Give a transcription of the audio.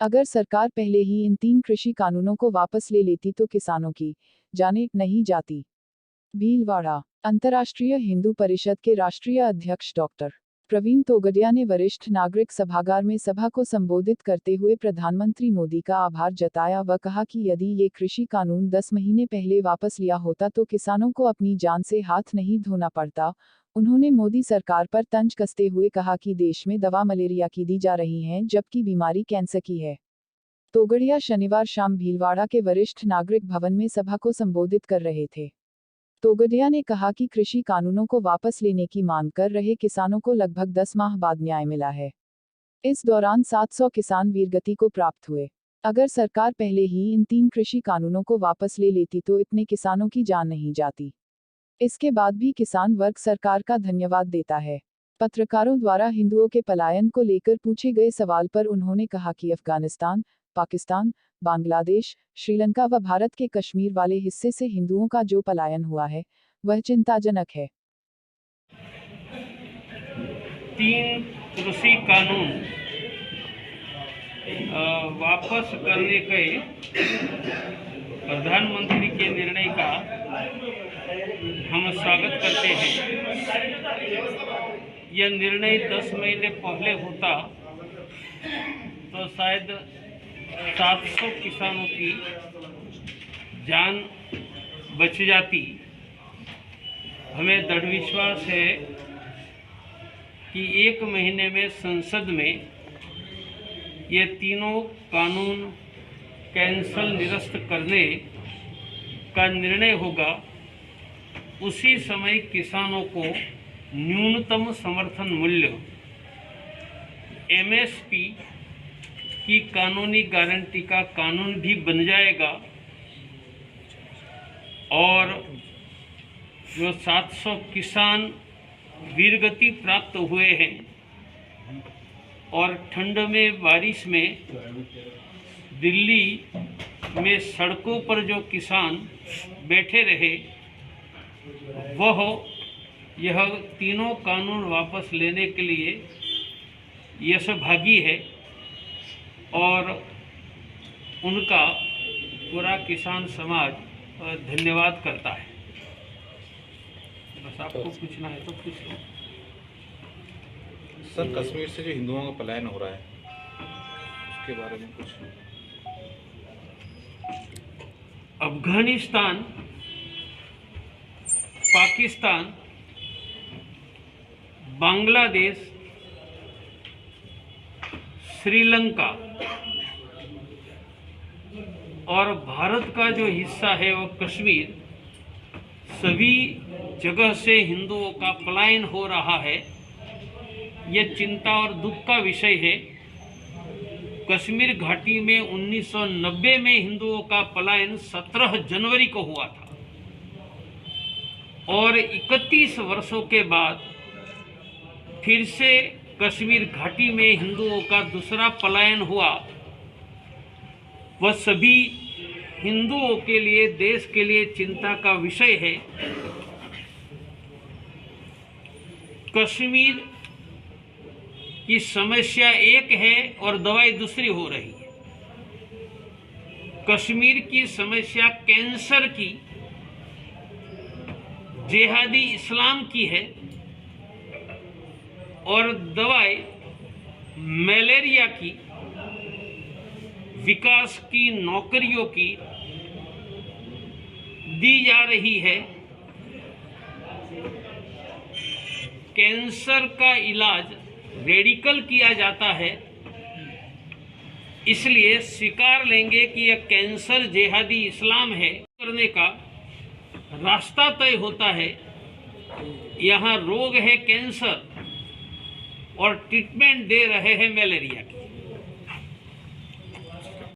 अगर सरकार पहले ही इन 3 कृषि कानूनों को वापस ले लेती तो किसानों की जानें नहीं जाती। भीलवाड़ा। अंतर्राष्ट्रीय हिंदू परिषद के राष्ट्रीय अध्यक्ष डॉक्टर प्रवीण तोगडिया ने वरिष्ठ नागरिक सभागार में सभा को संबोधित करते हुए प्रधानमंत्री मोदी का आभार जताया व कहा कि यदि ये कृषि कानून 10 महीने पहले वापस लिया होता तो किसानों को अपनी जान से हाथ नहीं धोना पड़ता। उन्होंने मोदी सरकार पर तंज कसते हुए कहा कि देश में दवा मलेरिया की दी जा रही है जबकि बीमारी कैंसर की है। तोगडिया शनिवार शाम भीलवाड़ा के वरिष्ठ नागरिक भवन में सभा को संबोधित कर रहे थे। तोगडिया ने कहा कि कृषि कानूनों को वापस लेने की मांग कर रहे किसानों को लगभग 10 माह बाद न्याय मिला है। इस दौरान 700 किसान वीरगति को प्राप्त हुए। अगर सरकार पहले ही इन 3 कृषि कानूनों को वापस ले लेती तो इतने किसानों की जान नहीं जाती। इसके बाद भी किसान वर्ग सरकार का धन्यवाद देता है। पत्रकारों द्वारा हिंदुओं के पलायन को लेकर पूछे गए सवाल पर उन्होंने कहा कि अफगानिस्तान, पाकिस्तान, बांग्लादेश, श्रीलंका व भारत के कश्मीर वाले हिस्से से हिंदुओं का जो पलायन हुआ है वह चिंताजनक है। 3 कृषि कानून वापस करने के प्रधानमंत्री के निर्णय का हम स्वागत करते हैं। यह निर्णय 10 महीने पहले होता तो शायद 700 किसानों की जान बच जाती। हमें दृढ़ विश्वास है कि 1 महीने में संसद में ये तीनों कानून कैंसल निरस्त करने का निर्णय होगा। उसी समय किसानों को न्यूनतम समर्थन मूल्य MSP की कानूनी गारंटी का कानून भी बन जाएगा और जो 700 किसान वीरगति प्राप्त हुए हैं और ठंड में बारिश में दिल्ली में सड़कों पर जो किसान बैठे रहे वह यह तीनों कानून वापस लेने के लिए यशभागी है और उनका पूरा किसान समाज धन्यवाद करता है। बस आपको पूछना है तो पूछ लो। सर, कश्मीर से जो हिंदुओं का पलायन हो रहा है उसके बारे में कुछ। अफगानिस्तान, पाकिस्तान, बांग्लादेश, श्रीलंका और भारत का जो हिस्सा है वह कश्मीर, सभी जगह से हिंदुओं का पलायन हो रहा है। यह चिंता और दुख का विषय है। कश्मीर घाटी में 1990 में हिंदुओं का पलायन 17 जनवरी को हुआ था और 31 वर्षों के बाद फिर से कश्मीर घाटी में हिंदुओं का दूसरा पलायन हुआ। वह सभी हिंदुओं के लिए, देश के लिए चिंता का विषय है। कश्मीर की समस्या एक है और दवाई दूसरी हो रही है। कश्मीर की समस्या कैंसर की, जिहादी इस्लाम की है और दवाई मलेरिया की, विकास की, नौकरियों की दी जा रही है। कैंसर का इलाज रेडिकल किया जाता है। इसलिए स्वीकार लेंगे कि यह कैंसर जिहादी इस्लाम है करने का रास्ता तय होता है। यहाँ रोग है कैंसर और ट्रीटमेंट दे रहे हैं मलेरिया की।